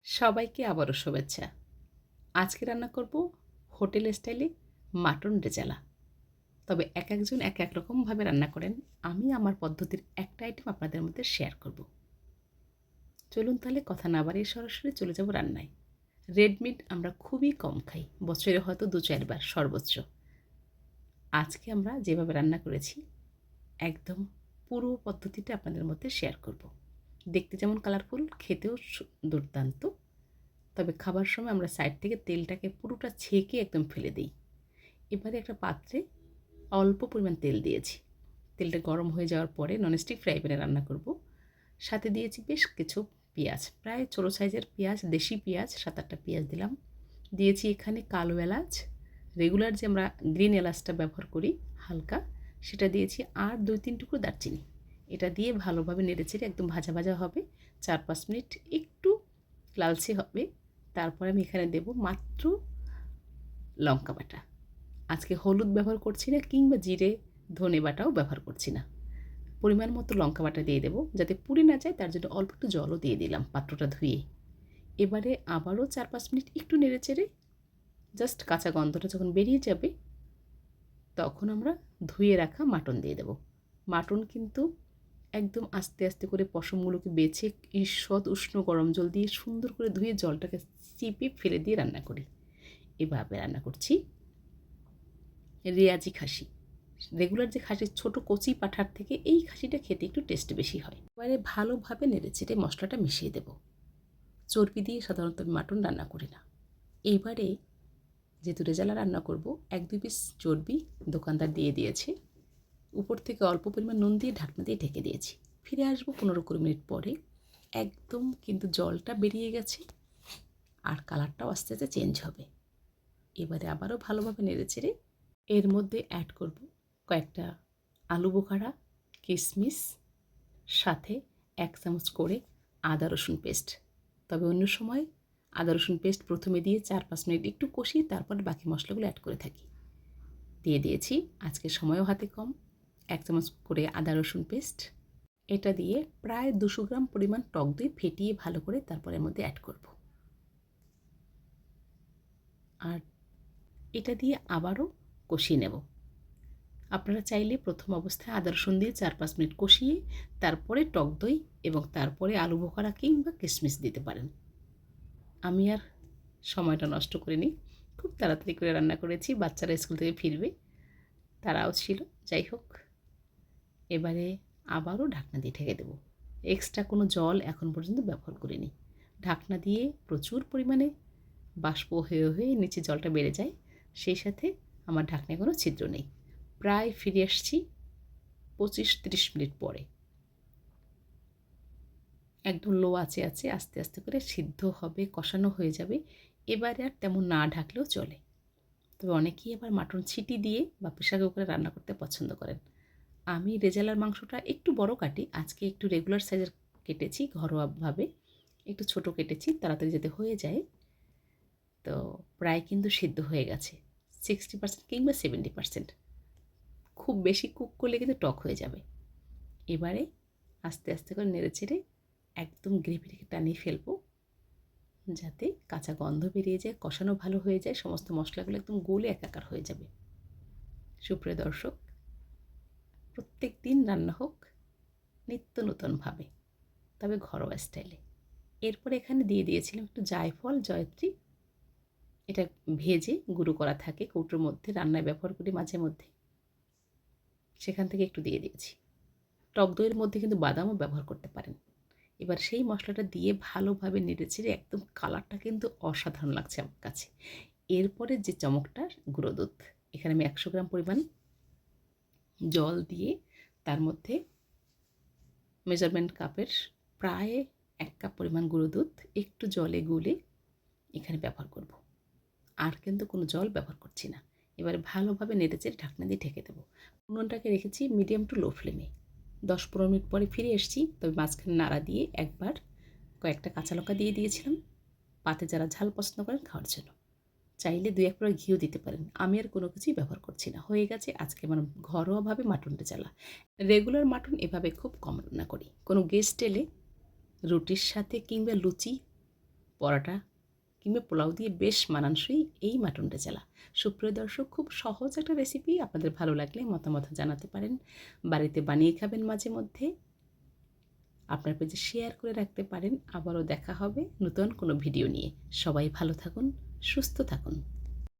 সবাইকে আবারও শুভেচ্ছা। আজকে রান্না করব হোটেল স্টাইলে মাটন রেজালা। তবে একেকজন এক রকমভাবে রান্না করেন। আমি আমার পদ্ধতির একটা আইটেম আপনাদের মধ্যে শেয়ার করব। চলুন তাহলে কথা না বাড়িয়ে সরাসরি চলে যাব রান্নায়। রেড মিট আমরা খুবই কম খাই। বছরে হয়তো ২-৪ বার সর্বোচ্চ। আজকে আমরা যেভাবে রান্না করেছি একদম পুরো পদ্ধতিটা আপনাদের মধ্যে শেয়ার করব। দেখতে যেমন কালারফুল, খেতেও দুর্দান্ত। তবে খাবার সময় আমরা সাইড থেকে তেলটাকে পুরোটা ছেঁকে একদম ফেলে দিই। এবারে একটা পাত্রে অল্প পরিমাণ তেল দিয়েছি। তেলটা গরম হয়ে যাওয়ার পরে ননস্টিক ফ্রাই প্যানে রান্না করব। সাথে দিয়েছি বেশ কিছু পেঁয়াজ, প্রায় ছোটো সাইজের পেঁয়াজ, দেশি পেঁয়াজ ৭-৮টা পেঁয়াজ দিলাম। দিয়েছি এখানে কালো এলাচ, রেগুলার যে আমরা গ্রিন এলাচটা ব্যবহার করি হালকা, সেটা দিয়েছি, আর ২-৩ টুকরো দারচিনি। এটা দিয়ে ভালোভাবে নেড়েচেড়ে একদম ভাজা ভাজা হবে। ৪-৫ মিনিট একটু লালচে হবে। তারপরে আমি এখানে দেব মাত্র লঙ্কা বাটা। আজকে হলুদ ব্যবহার করছি না, কিংবা জিরে ধনে বাটাও ব্যবহার করছি না। পরিমাণ মতো লঙ্কা বাটা দিয়ে দেবো, যাতে পুড়ে না যায় তার জন্য অল্প একটু জলও দিয়ে দিলাম পাত্রটা ধুয়ে। এবারে আবারও ৪-৫ মিনিট একটু নেড়েচেড়ে জাস্ট কাঁচা গন্ধটা যখন বেরিয়ে যাবে তখন আমরা ধুয়ে রাখা মাটন দিয়ে দেব। মাটন কিন্তু একদম আস্তে আস্তে করে পশমগুলোকে বেছে ঈষৎ উষ্ণ গরম জল দিয়ে সুন্দর করে ধুয়ে জলটাকে চিপে ফেলে দিয়ে রান্না করি। এভাবে রান্না করছি। রেয়াজি খাসি, রেগুলার যে খাসির ছোটো কচি পাঁঠার থেকে এই খাসিটা খেতে একটু টেস্ট বেশি হয়। এবারে ভালোভাবে নেড়েচেড়ে মশলাটা মিশিয়ে দেব। চর্বি দিয়ে সাধারণত আমি মাটন রান্না করি না। এইবারে যেহেতু রেজালা রান্না করব, ১-২ পিস চর্বি দোকানদার দিয়ে দিয়েছে। উপর থেকে অল্প পরিমাণ নুন দিয়ে ঢাকনা দিয়ে ঢেকে দিয়েছি। ফিরে আসবো ১৫-২০ মিনিট পরে। একদম কিন্তু জলটা বেরিয়ে গেছে আর কালারটাও আস্তে আস্তে চেঞ্জ হবে। এবারে আবারও ভালোভাবে নেড়েচেড়ে এর মধ্যে অ্যাড করব কয়েকটা আলু বোখারা, কিশমিশ, সাথে ১ চামচ করে আদা রসুন পেস্ট। তবে অন্য সময় আদা রসুন পেস্ট প্রথমে দিয়ে ৪-৫ মিনিট একটু কষিয়ে তারপর বাকি মশলাগুলো অ্যাড করে থাকি। দিয়ে দিয়েছি, আজকে সময়ও হাতে কম, ১ চামচ করে আদা রসুন পেস্ট। এটা দিয়ে প্রায় ২০০ গ্রাম পরিমাণ টক দই ফেটিয়ে ভালো করে তারপর এর মধ্যে অ্যাড করব। আর এটা দিয়ে আবারও কষিয়ে নেব। আপনারা চাইলে প্রথম অবস্থায় আদা রসুন দিয়ে ৪-৫ মিনিট কষিয়ে তারপরে টক দই এবং তারপরে আলু বোখারা কিংবা কিশমিশ দিতে পারেন। আমি আর সময়টা নষ্ট করিনি, খুব তাড়াতাড়ি করে রান্না করেছি। বাচ্চারা স্কুল থেকে ফিরবে, তারাও ছিল। যাই হোক, এবারে আবারও ঢাকনা দিয়ে ঢেকে দেব। এক্সট্রা কোনো জল এখন পর্যন্ত ব্যবহার করিনি। ঢাকনা দিয়ে প্রচুর পরিমাণে বাষ্প হয়ে হয়ে নিচে জলটা বেড়ে যায়, সেই সাথে আমার ঢাকনায় কোনো ছিদ্র নেই। প্রায় ফিরে আসছি ২৫-৩০ মিনিট পরে। একদম লো আঁচে আছে আস্তে আস্তে করে সিদ্ধ হবে, কষানো হয়ে যাবে। এবারে আর তেমন না ঢাকলেও চলে। তবে অনেকেই আবার মাটন ছিটি দিয়ে বা প্রেসার কুকারে রান্না করতে পছন্দ করেন। আমি রেজালার মাংসটা একটু বড় কাটি, আজকে একটু রেগুলার সাইজের কেটেছি, ঘরোয়াভাবে একটু ছোট কেটেছি তাড়াতাড়ি যাতে হয়ে যায়। তো প্রায় কিন্তু সিদ্ধ হয়ে গেছে 60% কিংবা 70%। খুব বেশি কুক করলে কিন্তু টক হয়ে যাবে। এবারে আস্তে আস্তে করে নেড়েচেড়ে একদম গ্রেভিটাকে টানিয়ে ফেলবো, যাতে কাঁচা গন্ধ বেরিয়ে যায়, কষানো ভালো হয়ে যায়, সমস্ত মশলাগুলো একদম গলে একাকার হয়ে যাবে। সুপ্রিয় দর্শক, প্রত্যেক দিন রান্না হোক নিত্য নতুনভাবে, তবে ঘরোয়া স্টাইলে। এরপরে এখানে দিয়ে দিয়েছিলাম একটু জায়ফল, জয়ত্রী। এটা ভেজে গুঁড়ো করা থাকে কৌটোর মধ্যে, রান্নায় ব্যবহার করি মাঝে মধ্যে, সেখান থেকে একটু দিয়ে দিয়েছি। টক দইয়ের মধ্যে কিন্তু বাদামও ব্যবহার করতে পারেন। এবার সেই মশলাটা দিয়ে ভালোভাবে নেড়েচেড়ে একদম কালারটা কিন্তু অসাধারণ লাগছে আমার কাছে। এরপরে যে চমকটা, গুঁড়ো দুধ। এখানে আমি ১০০ গ্রাম পরিমাণ জল দিয়ে তার মধ্যে মেজারমেন্ট কাপের প্রায় ১ কাপ পরিমাণ গুঁড়ো দুধ একটু জলে গুলে এখানে ব্যবহার করব। আর কিন্তু কোনো জল ব্যবহার করছি না। এবারে ভালোভাবে নেড়েচেড়ে ঢাকনা দিয়ে ঢেকে দেবো। উনুনটাকে রেখেছি মিডিয়াম টু লো ফ্লেমে। ১০-১৫ মিনিট পরে ফিরে এসেছি। তবে মাঝখানে নাড়া দিয়ে একবার কয়েকটা কাঁচা লঙ্কা দিয়ে দিয়েছিলাম, পাতে যারা ঝাল পছন্দ করেন খাওয়ার জন্য। চাইলে ২-১ ফোঁটা ঘিও দিতে পারেন। আমি আর কোনো কিছুই ব্যবহার করছি না। হয়ে গেছে আজকে আমার ঘরোয়াভাবে মাটন রেজালা। রেগুলার মাটন এভাবে খুব কম রান্না করি। কোনো গেস্ট এলে রুটির সাথে কিংবা লুচি পরোটা কিংবা পোলাও দিয়ে বেশ মানানসই এই মাটন রেজালা। সুপ্রিয় দর্শক, খুব সহজ একটা রেসিপি। আপনাদের ভালো লাগলে মতামত জানাতে পারেন। বাড়িতে বানিয়ে খাবেন মাঝে মধ্যে। আপনার পেজে শেয়ার করে রাখতে পারেন। আবারও দেখা হবে নতুন কোনো ভিডিও নিয়ে। সবাই ভালো থাকুন, সুস্থ থাকুন।